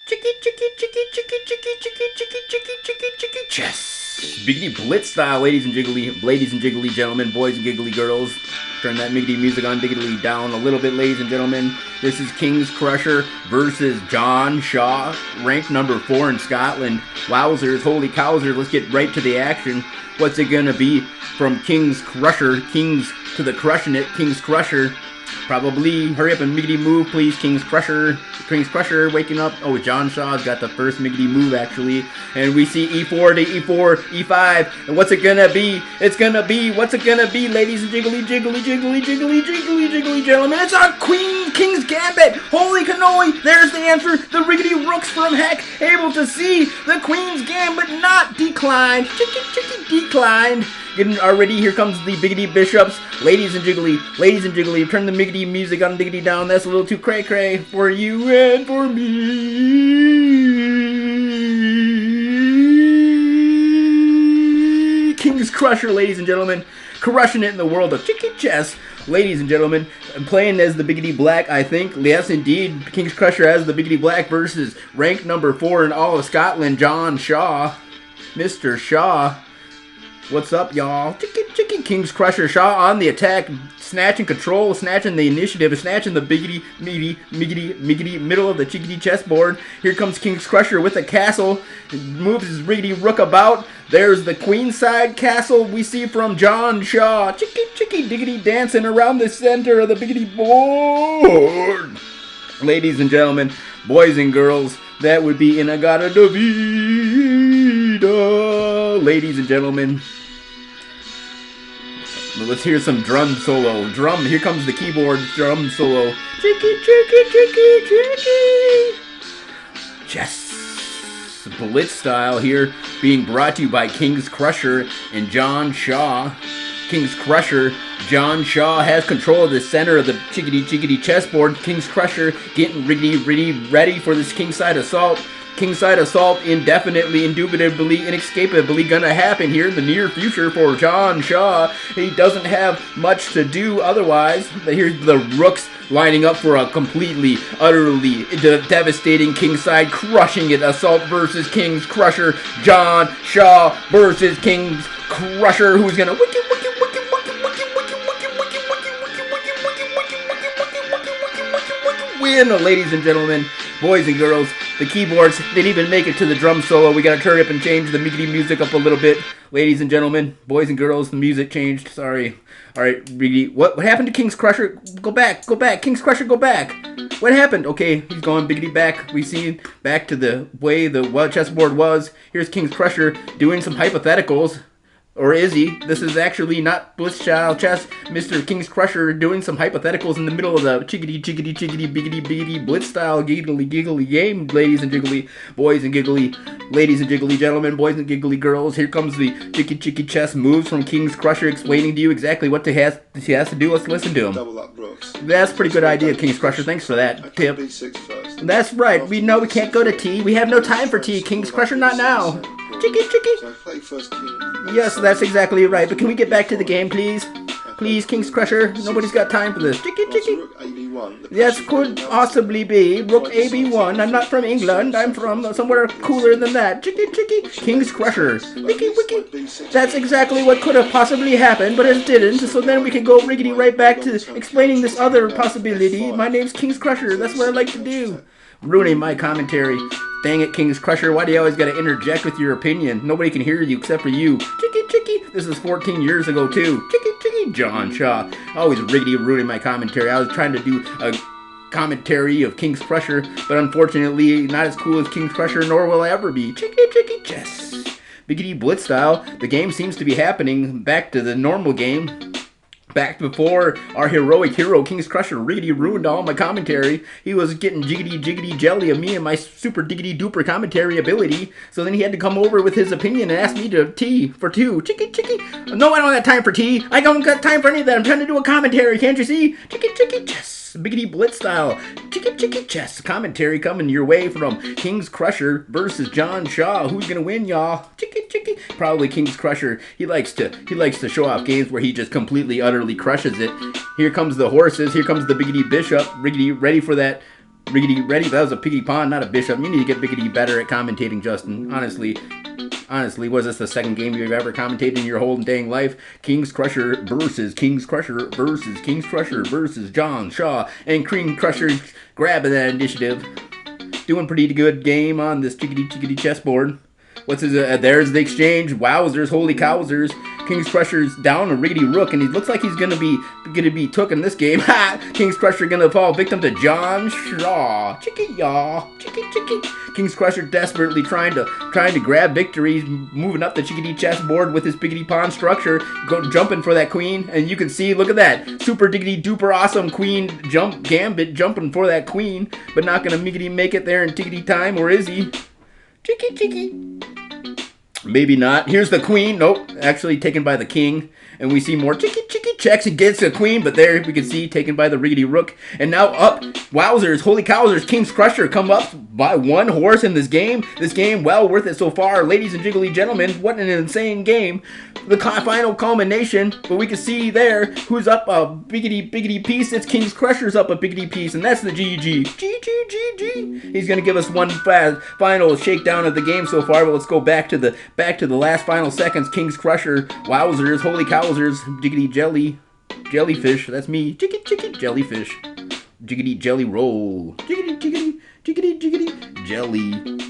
Chicky chess. Biggity blitz style, ladies and jiggly gentlemen, boys and giggly girls. Turn that miggity music on diggity down a little bit, ladies and gentlemen. This is King's Crusher versus John Shaw, ranked number 4 in Scotland. Wowzers, holy cowzers, let's get right to the action. What's it gonna be from King's Crusher? Kings to the crushing it, King's Crusher. Probably, hurry up and miggity move, please, King's Crusher. King's Crusher waking up. Oh, John Shaw's got the first miggity move, actually. And we see E4 to E4, E5. And what's it gonna be? It's gonna be, what's it gonna be, ladies and jiggly gentlemen? It's our King's Gambit. Holy cannoli, there's the answer. The riggedy rooks from heck, able to see the Queen's Gambit not declined. Declined. Getting already, here comes the biggity bishops. Ladies and jiggly, turn the miggity music on diggity down. That's a little too cray-cray for you and for me. King's Crusher, ladies and gentlemen, crushing it in the world of chicky chess. Ladies and gentlemen, playing as the biggity black, I think. Yes, indeed, King's Crusher as the biggity black versus ranked number 4 in all of Scotland, John Shaw. Mr. Shaw. What's up, y'all? Chicky King's Crusher. Shaw on the attack, snatching control, snatching the initiative, snatching the biggity, miggity, middle of the chickity chessboard. Here comes King's Crusher with a castle. Moves his riggedy rook about. There's the queenside castle we see from John Shaw. Chicky diggity dancing around the center of the biggity board. Ladies and gentlemen, boys and girls, that would be Inagata da Vida. Ladies and gentlemen, let's hear some drum solo. Here comes the keyboard drum solo. Chicky. Chess. Blitz style here, being brought to you by King's Crusher and John Shaw. King's Crusher, John Shaw has control of the center of the chickity chessboard. King's Crusher getting ready for this kingside assault. Kingside assault indefinitely, indubitably, inescapably gonna happen here in the near future for John Shaw. He doesn't have much to do otherwise. But here's the rooks lining up for a completely, utterly devastating kingside crushing it assault versus King's Crusher. John Shaw versus King's Crusher, who's gonna win, ladies and gentlemen, boys and girls. The keyboards didn't even make it to the drum solo. We gotta turn up and change the miggity music up a little bit. Ladies and gentlemen, boys and girls, the music changed. Sorry. Alright, what happened to King's Crusher? Go back. King's Crusher, go back. What happened? Okay, he's going biggity back. We see back to the way the chessboard was. Here's King's Crusher doing some hypotheticals. Or is he? This is actually not Blitzchild Chess. Mr. King's Crusher doing some hypotheticals in the middle of the chickity, biggity, blitz style, giggly game, ladies and jiggly, boys and giggly, ladies and jiggly gentlemen, boys and giggly girls. Here comes the chicky chess moves from King's Crusher, explaining to you exactly what he has to do. Let's listen to him. Double up Brooks. That's a pretty good idea, King's Crusher. Thanks for that tip. B6 first. That's right. We know we can't go to tea. We have no time for tea. King's Crusher, not now. Chicky. So I play first king. Yes, that's exactly right. But can we get back to the game, please? Please, King's Crusher. Nobody's got time for this. Chicky. Rook AB1. Yes, could possibly be. Rook AB1. I'm not from England. I'm from somewhere cooler than that. Chicky. King's Crusher. Wiki. That's exactly what could have possibly happened, but it didn't. So then we can go riggedy right back to explaining this other possibility. My name's King's Crusher. That's what I like to do. Ruining my commentary. Dang it, King's Crusher, why do you always gotta interject with your opinion? Nobody can hear you except for you. Chicky. This is 14 years ago, too. Chicky. John Shaw. Always riggedy ruining my commentary. I was trying to do a commentary of King's Crusher, but unfortunately, not as cool as King's Crusher, nor will I ever be. Chicky chess. Biggity blitz style. The game seems to be happening back to the normal game. Back before our heroic hero, King's Crusher, really ruined all my commentary. He was getting jiggity jelly of me and my super diggity duper commentary ability. So then he had to come over with his opinion and ask me to tea for 2. Chicky. No, I don't have time for tea. I don't got time for any of that. I'm trying to do a commentary. Can't you see? Chicky chess. Biggity blitz style. Chicky chess. Commentary coming your way from King's Crusher versus John Shaw. Who's gonna win, y'all? Chicky. Probably King's Crusher. He likes to show off games where he just completely, utterly crushes it. Here comes the horses. Here comes the biggity bishop. Riggedy, ready for that Riggedy, ready? That was a piggy pawn, not a bishop. You need to get Biggity better at commentating, Justin. Honestly, was this the second game you've ever commentated in your whole dang life? King's Crusher versus King's Crusher versus King's Crusher versus John Shaw and King Crusher grabbing that initiative. Doing pretty good game on this chickadee chessboard. What's his? There's the exchange. Wowzers, holy cowzers! King's Crusher's down a riggedy rook, and he looks like he's gonna be took in this game. Ha! King's Crusher gonna fall victim to John Shaw. Chicky yaw, chicky. King's Crusher desperately trying to grab victory, moving up the chickadee chessboard with his biggity pawn structure, jumping for that queen, and you can see, look at that, super diggity duper awesome queen gambit jumping for that queen, but not gonna make it there in tickety time, or is he? Chicky. Maybe not. Here's the queen. Nope. Actually taken by the king. And we see more chicky checks against the queen. But there we can see taken by the riggedy rook. And now up. Wowzers. Holy cowzers. King's Crusher come up by one horse in this game. This game well worth it so far. Ladies and jiggly gentlemen. What an insane game. The final culmination. But we can see there who's up a biggity piece. It's King's Crusher's up a biggity piece. And that's the GG. GG. He's going to give us one final shakedown of the game so far. But let's go back to the last final seconds. King's Crusher, wowzers, holy cowzers, jiggity jellyfish. That's me. Chicky jellyfish. Jiggity jelly roll. Jiggity jelly.